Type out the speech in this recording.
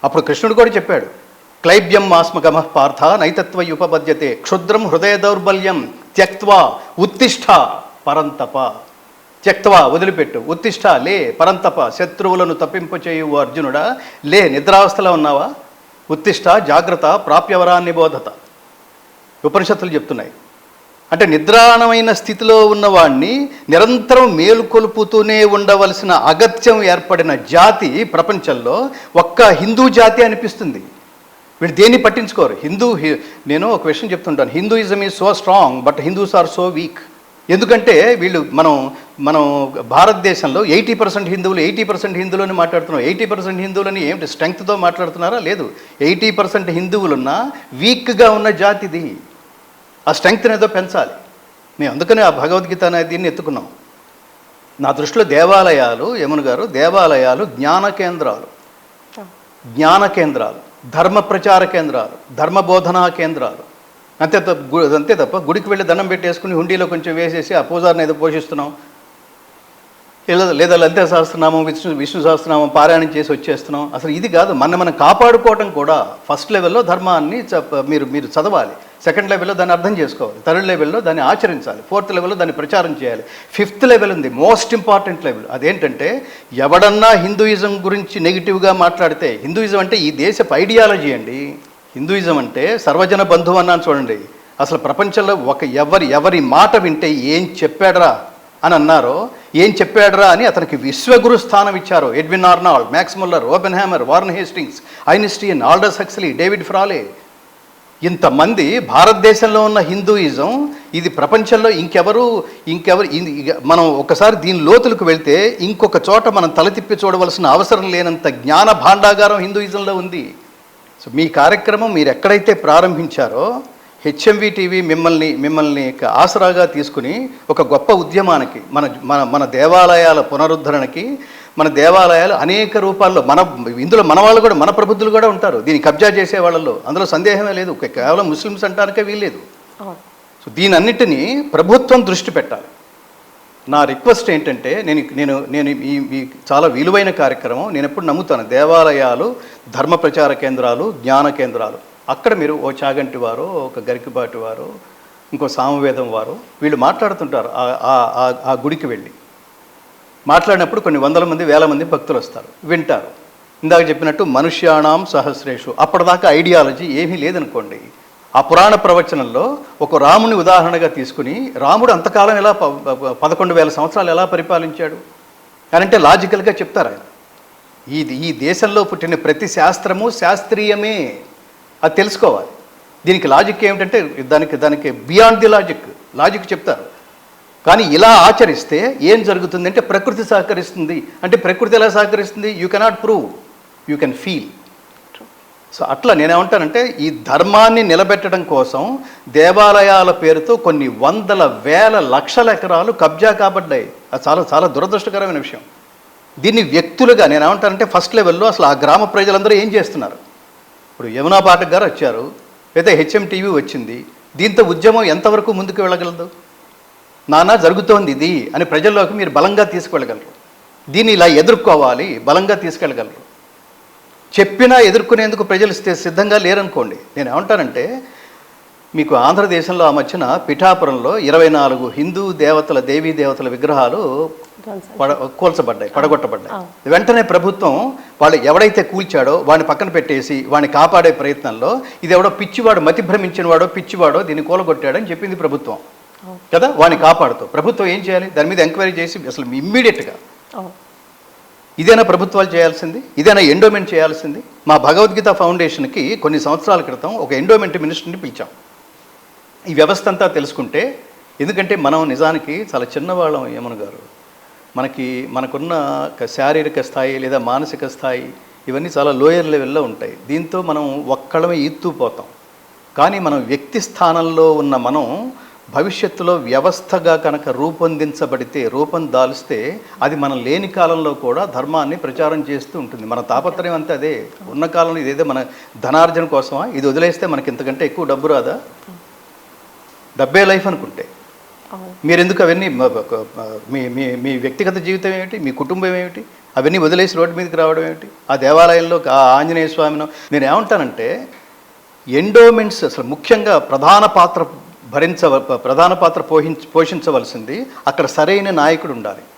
అప్పుడు కృష్ణుడు కూడా చెప్పాడు, క్లైబ్యం ఆస్మగమ పార్థ నైతత్వయుపపద్యతే క్షుద్రం హృదయ దౌర్బల్యం త్యక్త్వా ఉత్తిష్ట పరంతప. త్యక్త్వా వదిలిపెట్టు, ఉత్తిష్ట లే, పరంతప శత్రువులను తప్పింపచేయు అర్జునుడా లే, నిద్రావస్థలో ఉన్నావా, ఉత్తిష్ట జాగ్రత్త ప్రాప్యవరాన్ని బోధత. ఉపనిషత్తులు చెప్తున్నాయి. అంటే నిద్రాణమైన స్థితిలో ఉన్నవాడిని నిరంతరం మేలుకొలుపుతూనే ఉండవలసిన అగత్యం ఏర్పడిన జాతి ప్రపంచంలో ఒక్క హిందూ జాతి అనిపిస్తుంది. వీళ్ళు దేన్ని పట్టించుకోరు. నేను ఒక విషయం చెప్తుంటాను, Hinduism is so strong but Hindus are so weak. ఎందుకంటే వీళ్ళు మనం భారతదేశంలో 80% హిందువులు 80% హిందువులని మాట్లాడుతున్నాం. 80% హిందువులని ఏమిటి స్ట్రెంగ్త్తో మాట్లాడుతున్నారా? లేదు. 80% హిందువులున్నా వీక్గా ఉన్న జాతిది. ఆ స్ట్రెంగ్త్ని ఏదో పెంచాలి. మేము అందుకనే ఆ భగవద్గీత అనేది దీన్ని ఎత్తుకున్నాం. నా దృష్టిలో దేవాలయాలు, యమున గారు, దేవాలయాలు జ్ఞాన కేంద్రాలు, ధర్మ ప్రచార కేంద్రాలు, ధర్మ బోధనా కేంద్రాలు. అంతే తప్ప గుడికి వెళ్ళి దండం పెట్టేసుకుని హుండీలో కొంచెం వేసేసి ఆ పూజారిని ఏదో పోషిస్తున్నాం, లేదా లలిత సహస్రనామం, విష్ణు సహస్రనామం పారాయణం చేసి వచ్చేస్తున్నాం. అసలు ఇది కాదు. మనం కాపాడుకోవటం కూడా ఫస్ట్ లెవెల్లో ధర్మాన్ని మీరు చదవాలి, సెకండ్ లెవెల్లో దాన్ని అర్థం చేసుకోవాలి, థర్డ్ లెవెల్లో దాన్ని ఆచరించాలి, ఫోర్త్ లెవెల్లో దాన్ని ప్రచారం చేయాలి, ఫిఫ్త్ లెవెల్ ఉంది, మోస్ట్ ఇంపార్టెంట్ లెవెల్. అదేంటంటే ఎవడన్నా హిందూయిజం గురించి నెగిటివ్గా మాట్లాడితే, హిందూయిజం అంటే ఈ దేశపు ఐడియాలజీ అండి. హిందూయిజం అంటే సర్వజన బంధువు అన్నాను చూడండి. అసలు ప్రపంచంలో ఎవరి మాట వింటే ఏం చెప్పాడరా అని అన్నారో, ఏం చెప్పాడరా అని అతనికి విశ్వగురు స్థానం ఇచ్చారు. Edwin Arnold, max Muller, Oppenheimer, warn Hastings, Einstein, Aldous Huxley, David ఫ్రాలే, ఇంతమంది. భారతదేశంలో ఉన్న హిందూయిజం ఇది ప్రపంచంలో ఇంకెవరు మనం ఒకసారి దీని లోతులకు వెళ్తే ఇంకొక చోట మనం తల తిప్పి చూడవలసిన అవసరం లేనంత జ్ఞాన భాండాగారం హిందూయిజంలో ఉంది. సో మీ కార్యక్రమం మీరు ఎక్కడైతే ప్రారంభించారో, హెచ్ఎంవి టీవీ మిమ్మల్ని ఆసరాగా తీసుకుని ఒక గొప్ప ఉద్యమానికి, మన దేవాలయాల పునరుద్ధరణకి, మన దేవాలయాలు అనేక రూపాల్లో ఇందులో మన వాళ్ళు కూడా, మన ప్రబుద్ధులు కూడా ఉంటారు దీన్ని కబ్జా చేసే వాళ్ళల్లో, అందులో సందేహమే లేదు. కేవలం ముస్లిమ్స్ అంటానికే వీల్లేదు. సో దీనన్నిటినీ ప్రభుత్వం దృష్టి పెట్టాలి. నా రిక్వెస్ట్ ఏంటంటే, నేను ఈ చాలా విలువైన కార్యక్రమం, నేను ఎప్పుడు నమ్ముతాను, దేవాలయాలు ధర్మ ప్రచార కేంద్రాలు, జ్ఞాన కేంద్రాలు. అక్కడ మీరు ఓ చాగంటి వారు, ఒక గరికబాటి వారు, ఇంకో సామవేదం వారు, వీళ్ళు మాట్లాడుతుంటారు. ఆ గుడికి వెళ్ళి మాట్లాడినప్పుడు కొన్ని వందల మంది, వేల మంది భక్తులు వస్తారు, వింటారు. ఇందాక చెప్పినట్టు మనుష్యాణం సహస్రేషు. అప్పటిదాకా ఐడియాలజీ ఏమీ లేదనుకోండి. ఆ పురాణ ప్రవచనంలో ఒక రాముని ఉదాహరణగా తీసుకుని, రాముడు అంతకాలం ఎలా 11,000 సంవత్సరాలు ఎలా పరిపాలించాడు అంటే లాజికల్గా చెప్తారు ఆయన. ఈ దేశంలో పుట్టిన ప్రతి శాస్త్రము శాస్త్రీయమే, అది తెలుసుకోవాలి. దీనికి లాజిక్ ఏమిటంటే దానికి బియాండ్ ది లాజిక్ చెప్తారు. కానీ ఇలా ఆచరిస్తే ఏం జరుగుతుంది అంటే ప్రకృతి సహకరిస్తుంది. అంటే ప్రకృతి ఎలా సహకరిస్తుంది? You cannot prove, you can feel. So అట్లా నేనేమంటానంటే, ఈ ధర్మాన్ని నిలబెట్టడం కోసం దేవాలయాల పేరుతో కొన్ని వందల వేల లక్షల ఎకరాలు కబ్జా కాబడ్డాయి. అది చాలా చాలా దురదృష్టకరమైన విషయం. దీన్ని వ్యక్తులుగా నేనేమంటానంటే, ఫస్ట్ లెవెల్లో అసలు ఆ గ్రామ ప్రజలందరూ ఏం చేస్తున్నారు? ఇప్పుడు యమునా పాఠక్ గారు వచ్చారు, లేదా హెచ్ఎం టీవీ వచ్చింది, దీంతో ఉద్యమం ఎంతవరకు ముందుకు వెళ్ళగలదు? నానా జరుగుతోంది ఇది అని ప్రజల్లోకి మీరు బలంగా తీసుకువెళ్ళగలరు. దీన్ని ఇలా ఎదుర్కోవాలి, బలంగా తీసుకెళ్ళగలరు. చెప్పినా ఎదుర్కొనేందుకు ప్రజలు సిద్ధంగా లేరనుకోండి. నేను ఏమంటానంటే, మీకు ఆంధ్రదేశంలో ఆ మధ్యన పిఠాపురంలో 24 హిందూ దేవీ దేవతల విగ్రహాలు పడగొట్టబడ్డాయి. వెంటనే ప్రభుత్వం వాళ్ళు ఎవడైతే కూల్చాడో వాడిని పక్కన పెట్టేసి వాడిని కాపాడే ప్రయత్నంలో, ఇది ఎవడో పిచ్చివాడు, మతి భ్రమించిన వాడో పిచ్చివాడో దీన్ని కూలగొట్టాడని చెప్పింది ప్రభుత్వం కదా. వాడిని కాపాడుతూ ప్రభుత్వం ఏం చేయాలి? దాని మీద ఎంక్వైరీ చేసి అసలు ఇమ్మీడియట్గా ఇదేనా ప్రభుత్వాలు చేయాల్సింది? ఇదేనా ఎండోమెంట్ చేయాల్సింది? మా భగవద్గీత ఫౌండేషన్కి కొన్ని సంవత్సరాల క్రితం ఒక ఎండోమెంట్ మినిస్టర్ని పిలిచాం. ఈ వ్యవస్థ అంతా తెలుసుకుంటే, ఎందుకంటే మనం నిజానికి చాలా చిన్నవాళ్ళం. యమున గారు, మనకున్న శారీరక స్థాయి లేదా మానసిక స్థాయి ఇవన్నీ చాలా లోయర్ లెవెల్లో ఉంటాయి. దీంతో మనం ఒక్కళ్ళమే ఈత్తుపోతాం. కానీ మనం వ్యక్తి స్థానంలో ఉన్న మనం భవిష్యత్తులో వ్యవస్థగా కనుక రూపం దాల్స్తే అది మనం లేని కాలంలో కూడా ధర్మాన్ని ప్రచారం చేస్తూ ఉంటుంది. మన తాపత్రయం అంతే అదే. ఉన్న కాలంలో ఇదేదో మన ధనార్జన కోసమా? ఇది వదిలేస్తే మనకి ఇంతకంటే ఎక్కువ డబ్బు రాదా? డబ్బే లైఫ్ అనుకుంటే మీరు ఎందుకు అవన్నీ? మీ వ్యక్తిగత జీవితం ఏమిటి? మీ కుటుంబం ఏమిటి? అవన్నీ వదిలేసి రోడ్డు మీదకి రావడం ఏమిటి? ఆ దేవాలయంలో ఆ ఆంజనేయ స్వామిను నేను ఏమంటానంటే, ఎండోమెంట్స్ అసలు ముఖ్యంగా ప్రధాన పాత్ర పోషించవలసింది అక్కడ సరైన నాయకుడు ఉండాలి.